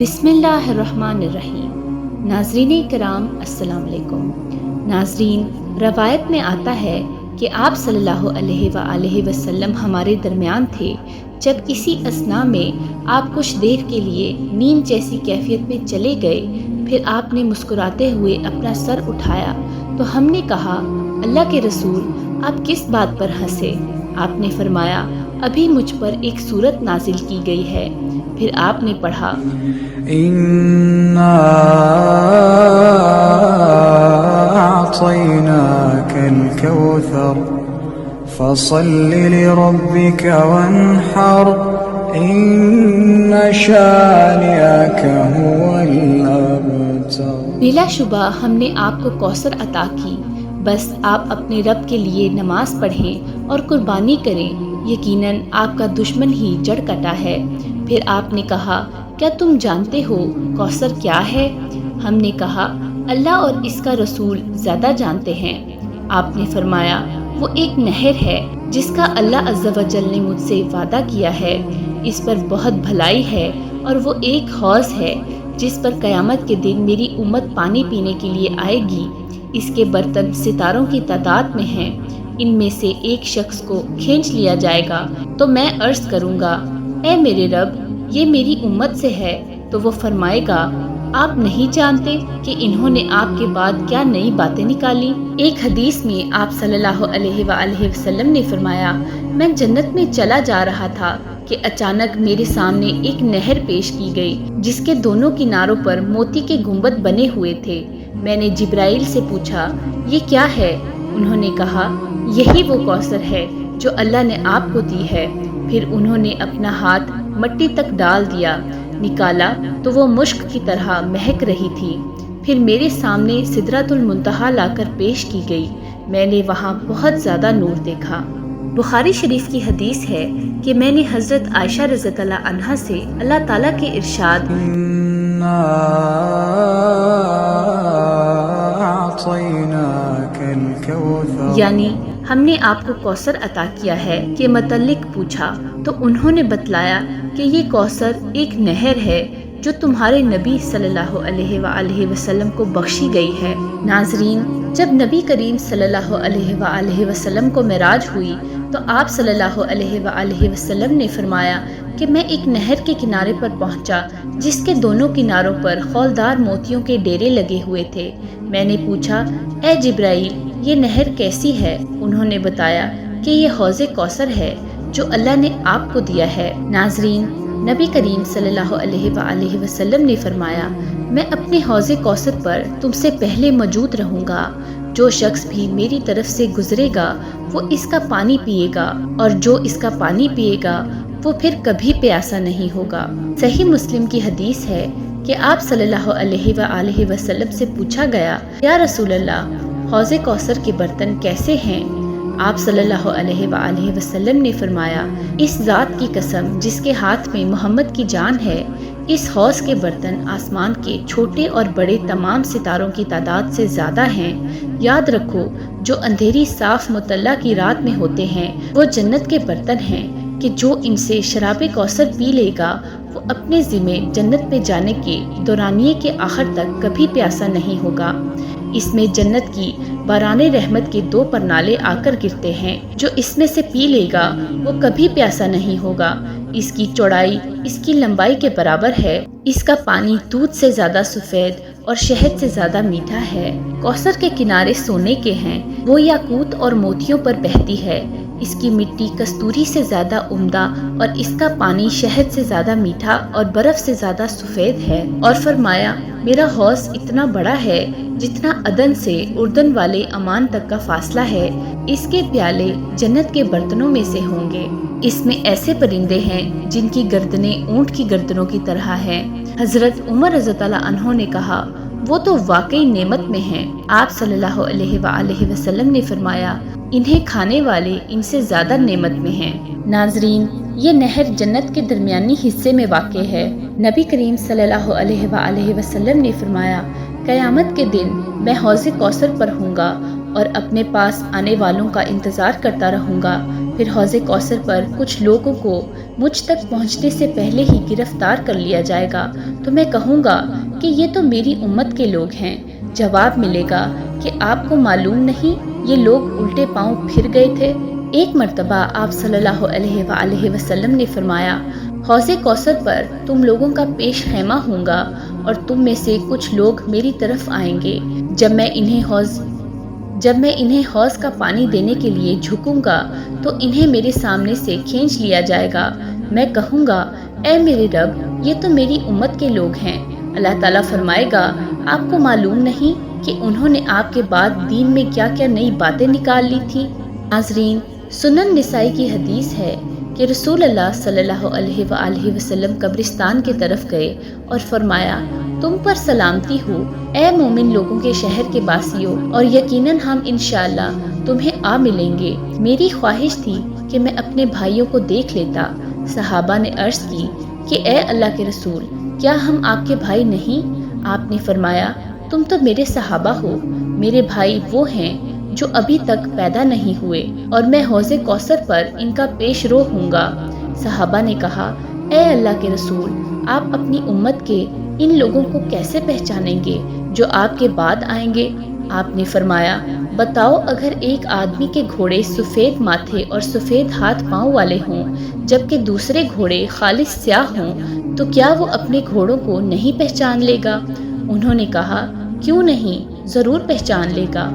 بسم اللہ الرحمن الرحیم۔ ناظرین کرام السلام علیکم۔ ناظرین، روایت میں آتا ہے کہ آپ صلی اللہ علیہ وآلہ وسلم ہمارے درمیان تھے جب اسی اثنا میں آپ کچھ دیر کے لیے نیند جیسی کیفیت میں چلے گئے، پھر آپ نے مسکراتے ہوئے اپنا سر اٹھایا تو ہم نے کہا، اللہ کے رسول آپ کس بات پر ہنسے؟ آپ نے فرمایا، ابھی مجھ پر ایک سورت نازل کی گئی ہے۔ پھر آپ نے پڑھا، إنا أعطيناك الكوثر فصل لربك وانحر إن شانئك هو الأبتر۔ بلا شبہ ہم نے آپ کو کوثر عطا کی، بس آپ اپنے رب کے لیے نماز پڑھیں اور قربانی کریں، یقیناً آپ کا دشمن ہی جڑ کٹا ہے۔ پھر آپ نے کہا، کیا تم جانتے ہو کوثر کیا ہے؟ ہم نے کہا، اللہ اور اس کا رسول زیادہ جانتے ہیں۔ آپ نے فرمایا، وہ ایک نہر ہے جس کا اللہ عز و جل نے مجھ سے وعدہ کیا ہے، اس پر بہت بھلائی ہے، اور وہ ایک حوض ہے جس پر قیامت کے دن میری امت پانی پینے کے لیے آئے گی۔ اس کے برتن ستاروں کی تعداد میں ہیں، ان میں سے ایک شخص کو کھینچ لیا جائے گا تو میں عرض کروں گا، اے میرے رب، یہ میری امت سے ہے، تو وہ فرمائے گا، آپ نہیں جانتے کہ انہوں نے آپ کے بعد کیا نئی باتیں نکالی؟ ایک حدیث میں آپ صلی اللہ علیہ وآلہ وسلم نے فرمایا، میں جنت میں چلا جا رہا تھا کہ اچانک میرے سامنے ایک نہر پیش کی گئی جس کے دونوں کناروں پر موتی کے گنبد بنے ہوئے تھے۔ میں نے جبرائیل سے پوچھا، یہ کیا ہے؟ انہوں نے کہا، یہی وہ کوثر ہے جو اللہ نے آپ کو دی ہے۔ پھر انہوں نے اپنا ہاتھ مٹی تک ڈال دیا، نکالا تو وہ مشک کی طرح مہک رہی تھی۔ پھر میرے سامنے سدرۃ المنتہا لا کر پیش کی گئی، میں نے وہاں بہت زیادہ نور دیکھا۔ بخاری شریف کی حدیث ہے کہ میں نے حضرت عائشہ رضی اللہ عنہا سے اللہ تعالیٰ کے ارشاد إنا أعطيناك الكوثر یعنی ہم نے آپ کو کوثر عطا کیا ہے کے متعلق پوچھا تو انہوں نے بتلایا کہ یہ کوثر ایک نہر ہے جو تمہارے نبی صلی اللہ علیہ وآلہ وسلم کو بخشی گئی ہے۔ ناظرین، جب نبی کریم صلی اللہ علیہ وآلہ وسلم کو معراج ہوئی تو آپ صلی اللہ علیہ وآلہ وسلم نے فرمایا کہ میں ایک نہر کے کنارے پر پہنچا جس کے دونوں کناروں پر خولدار موتیوں کے ڈیرے لگے ہوئے تھے۔ میں نے پوچھا، اے جبرائیل، یہ نہر کیسی ہے؟ انہوں نے بتایا کہ یہ حوض کوثر ہے جو اللہ نے آپ کو دیا ہے۔ ناظرین، نبی کریم صلی اللہ علیہ وآلہ وسلم نے فرمایا، میں اپنے حوض کوثر پر تم سے پہلے موجود رہوں گا، جو شخص بھی میری طرف سے گزرے گا وہ اس کا پانی پیے گا، اور جو اس کا پانی پیے گا وہ پھر کبھی پیاسا نہیں ہوگا۔ صحیح مسلم کی حدیث ہے کہ آپ صلی اللہ علیہ وآلہ وسلم سے پوچھا گیا، یا رسول اللہ، حوض کوثر کے برتن کیسے ہیں؟ آپ صلی اللہ علیہ وآلہ وسلم نے فرمایا، اس ذات کی قسم جس کے ہاتھ میں محمد کی جان ہے، اس حوض کے برتن آسمان کے چھوٹے اور بڑے تمام ستاروں کی تعداد سے زیادہ ہیں۔ یاد رکھو، جو اندھیری صاف مطلع کی رات میں ہوتے ہیں وہ جنت کے برتن ہیں کہ جو ان سے شراب کوثر پی لے گا وہ اپنے ذمے جنت میں جانے کے دورانیے کے آخر تک کبھی پیاسا نہیں ہوگا۔ اس میں جنت کی باران رحمت کے 2 پرنالے آ کر گرتے ہیں، جو اس میں سے پی لے گا وہ کبھی پیاسا نہیں ہوگا۔ اس کی چوڑائی اس کی لمبائی کے برابر ہے، اس کا پانی دودھ سے زیادہ سفید اور شہد سے زیادہ میٹھا ہے۔ کوثر کے کنارے سونے کے ہیں، وہ یاقوت اور موتیوں پر بہتی ہے۔ اس کی مٹی کستوری سے زیادہ عمدہ اور اس کا پانی شہد سے زیادہ میٹھا اور برف سے زیادہ سفید ہے۔ اور فرمایا، میرا حوض اتنا بڑا ہے جتنا عدن سے اردن والے عمان تک کا فاصلہ ہے۔ اس کے پیالے جنت کے برتنوں میں سے ہوں گے۔ اس میں ایسے پرندے ہیں جن کی گردنیں اونٹ کی گردنوں کی طرح ہیں۔ حضرت عمر رضی اللہ عنہ نے کہا، وہ تو واقعی نعمت میں ہیں۔ آپ صلی اللہ علیہ وآلہ وسلم نے فرمایا، انہیں کھانے والے ان سے زیادہ نعمت میں ہیں۔ ناظرین، یہ نہر جنت کے درمیانی حصے میں واقع ہے۔ نبی کریم صلی اللہ علیہ وآلہ وسلم نے فرمایا، قیامت کے دن میں حوض کوثر پر ہوں گا اور اپنے پاس آنے والوں کا انتظار کرتا رہوں گا۔ پھر حوض کوثر پر کچھ لوگوں کو مجھ تک پہنچنے سے پہلے ہی گرفتار کر لیا جائے گا، تو میں کہوں گا کہ یہ تو میری امت کے لوگ ہیں۔ جواب ملے گا کہ آپ کو معلوم نہیں یہ لوگ الٹے پاؤں پھر گئے تھے۔ ایک مرتبہ آپ صلی اللہ علیہ وآلہ وسلم نے فرمایا، حوض کوثر پر تم لوگوں کا پیش خیمہ ہوں گا اور تم میں سے کچھ لوگ میری طرف آئیں گے۔ جب میں انہیں حوض کا پانی دینے کے لیے جھکوں گا تو انہیں میرے سامنے سے کھینچ لیا جائے گا۔ میں کہوں گا، اے میرے رب، یہ تو میری امت کے لوگ ہیں۔ اللہ تعالیٰ فرمائے گا، آپ کو معلوم نہیں کہ انہوں نے آپ کے بعد دین میں کیا کیا نئی باتیں نکال لی تھی۔ ناظرین، سنن نسائی کی حدیث ہے کہ رسول اللہ صلی اللہ علیہ وآلہ وسلم قبرستان کی طرف گئے اور فرمایا، تم پر سلامتی ہو اے مومن لوگوں کے شہر کے باسیوں، اور یقیناً ہم انشاءاللہ تمہیں آ ملیں گے۔ میری خواہش تھی کہ میں اپنے بھائیوں کو دیکھ لیتا۔ صحابہ نے عرض کی کہ اے اللہ کے رسول، کیا ہم آپ کے بھائی نہیں؟ آپ نے فرمایا، تم تو میرے صحابہ ہو، میرے بھائی وہ ہیں جو ابھی تک پیدا نہیں ہوئے، اور میں حوض کوثر پر ان کا پیش رو ہوں گا۔ صحابہ نے کہا، اے اللہ کے رسول، آپ اپنی امت کے ان لوگوں کو کیسے پہچانیں گے جو آپ کے بعد آئیں گے؟ آپ نے فرمایا، بتاؤ، اگر ایک آدمی کے گھوڑے سفید ماتھے اور سفید ہاتھ پاؤں والے ہوں جبکہ دوسرے گھوڑے خالص سیاہ ہوں تو کیا وہ اپنے گھوڑوں کو نہیں پہچان لے گا؟ انہوں نے کہا، کیوں نہیں، ضرور پہچان لے گا۔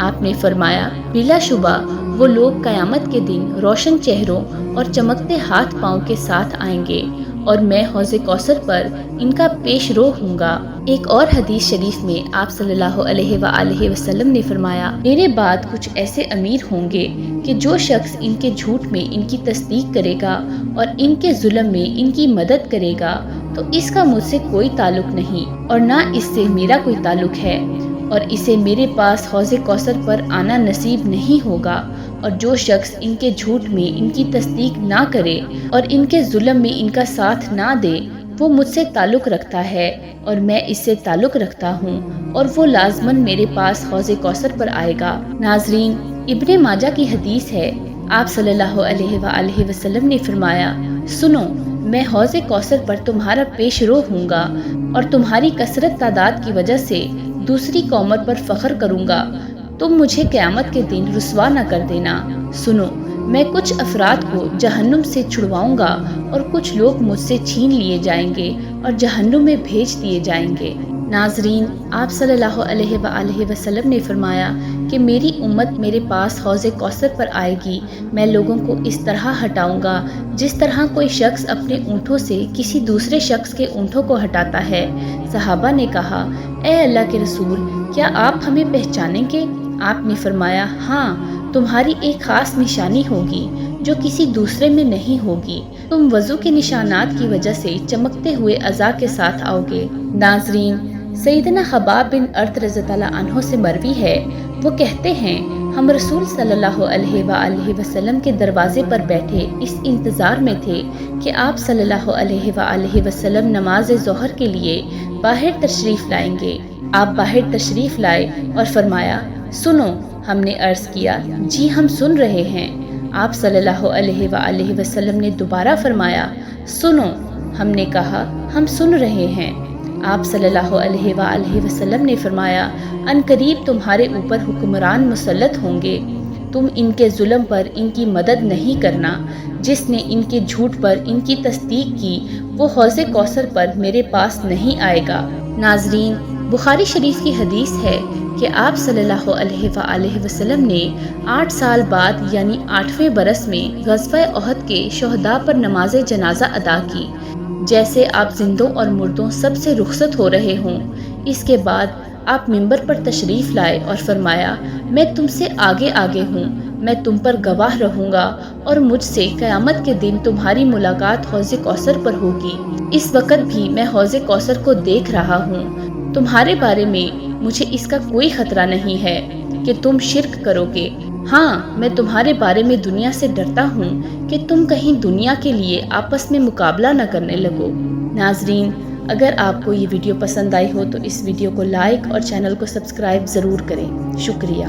آپ نے فرمایا، بلا شبہ وہ لوگ قیامت کے دن روشن چہروں اور چمکتے ہاتھ پاؤں کے ساتھ آئیں گے اور میں حوض کوثر پر ان کا پیش رو ہوں گا۔ ایک اور حدیث شریف میں آپ صلی اللہ علیہ وآلہ وسلم نے فرمایا، میرے بعد کچھ ایسے امیر ہوں گے کہ جو شخص ان کے جھوٹ میں ان کی تصدیق کرے گا اور ان کے ظلم میں ان کی مدد کرے گا تو اس کا مجھ سے کوئی تعلق نہیں اور نہ اس سے میرا کوئی تعلق ہے، اور اسے میرے پاس حوض کوثر پر آنا نصیب نہیں ہوگا، اور جو شخص ان کے جھوٹ میں ان کی تصدیق نہ کرے اور ان کے ظلم میں ان کا ساتھ نہ دے وہ مجھ سے تعلق رکھتا ہے اور میں اس سے تعلق رکھتا ہوں، اور وہ لازماً میرے پاس حوض کوثر پر آئے گا۔ ناظرین، ابن ماجہ کی حدیث ہے، آپ صلی اللہ علیہ وآلہ وسلم نے فرمایا، سنو، میں حوض کوثر پر تمہارا پیش رو ہوں گا اور تمہاری کثرت تعداد کی وجہ سے دوسری قوموں پر فخر کروں گا، تم مجھے قیامت کے دن رسوا نہ کر دینا۔ سنو، میں کچھ افراد کو جہنم سے چھڑواؤں گا اور کچھ لوگ مجھ سے چھین لیے جائیں گے اور جہنم میں بھیج دیے جائیں گے۔ ناظرین، آپ صلی اللہ علیہ وآلہ وسلم نے فرمایا کہ میری امت میرے پاس حوض کوثر پر آئے گی، میں لوگوں کو اس طرح ہٹاؤں گا جس طرح کوئی شخص اپنے اونٹوں سے کسی دوسرے شخص کے اونٹوں کو ہٹاتا ہے۔ صحابہ نے کہا، اے اللہ کے رسول، کیا آپ ہمیں پہچانیں گے؟ آپ نے فرمایا، ہاں، تمہاری ایک خاص نشانی ہوگی جو کسی دوسرے میں نہیں ہوگی، تم وضو کے نشانات کی وجہ سے چمکتے ہوئے اعضاء کے ساتھ آؤ گے۔ ناظرین، سیدنا خباب بن ارت رضی اللہ عنہ سے مروی ہے، وہ کہتے ہیں، ہم رسول صلی اللہ علیہ وآلہ وسلم کے دروازے پر بیٹھے اس انتظار میں تھے کہ آپ صلی اللہ علیہ وآلہ وسلم نماز ظہر کے لیے باہر تشریف لائیں گے۔ آپ باہر تشریف لائے اور فرمایا، سنو۔ ہم نے عرض کیا، جی ہم سن رہے ہیں۔ آپ صلی اللہ علیہ وآلہ وسلم نے دوبارہ فرمایا، سنو۔ ہم نے کہا، ہم سن رہے ہیں۔ آپ صلی اللہ علیہ وآلہ وسلم نے فرمایا، ان قریب تمہارے اوپر حکمران مسلط ہوں گے، تم ان کے ظلم پر ان کی مدد نہیں کرنا، جس نے ان کے جھوٹ پر ان کی تصدیق کی وہ حوض کوثر پر میرے پاس نہیں آئے گا۔ ناظرین، بخاری شریف کی حدیث ہے کہ آپ صلی اللہ علیہ وآلہ وسلم نے 8 سال بعد یعنی 8ویں برس میں غزوہ احد کے شہداء پر نماز جنازہ ادا کی، جیسے آپ زندوں اور مردوں سب سے رخصت ہو رہے ہوں۔ اس کے بعد آپ منبر پر تشریف لائے اور فرمایا، میں تم سے آگے آگے ہوں، میں تم پر گواہ رہوں گا اور مجھ سے قیامت کے دن تمہاری ملاقات حوض کوثر پر ہوگی۔ اس وقت بھی میں حوض کوثر کو دیکھ رہا ہوں، تمہارے بارے میں مجھے اس کا کوئی خطرہ نہیں ہے کہ تم شرک کرو گے۔ ہاں، میں تمہارے بارے میں دنیا سے ڈرتا ہوں کہ تم کہیں دنیا کے لیے آپس میں مقابلہ نہ کرنے لگو۔ ناظرین، اگر آپ کو یہ ویڈیو پسند آئی ہو تو اس ویڈیو کو لائک اور چینل کو سبسکرائب ضرور کریں۔ شکریہ۔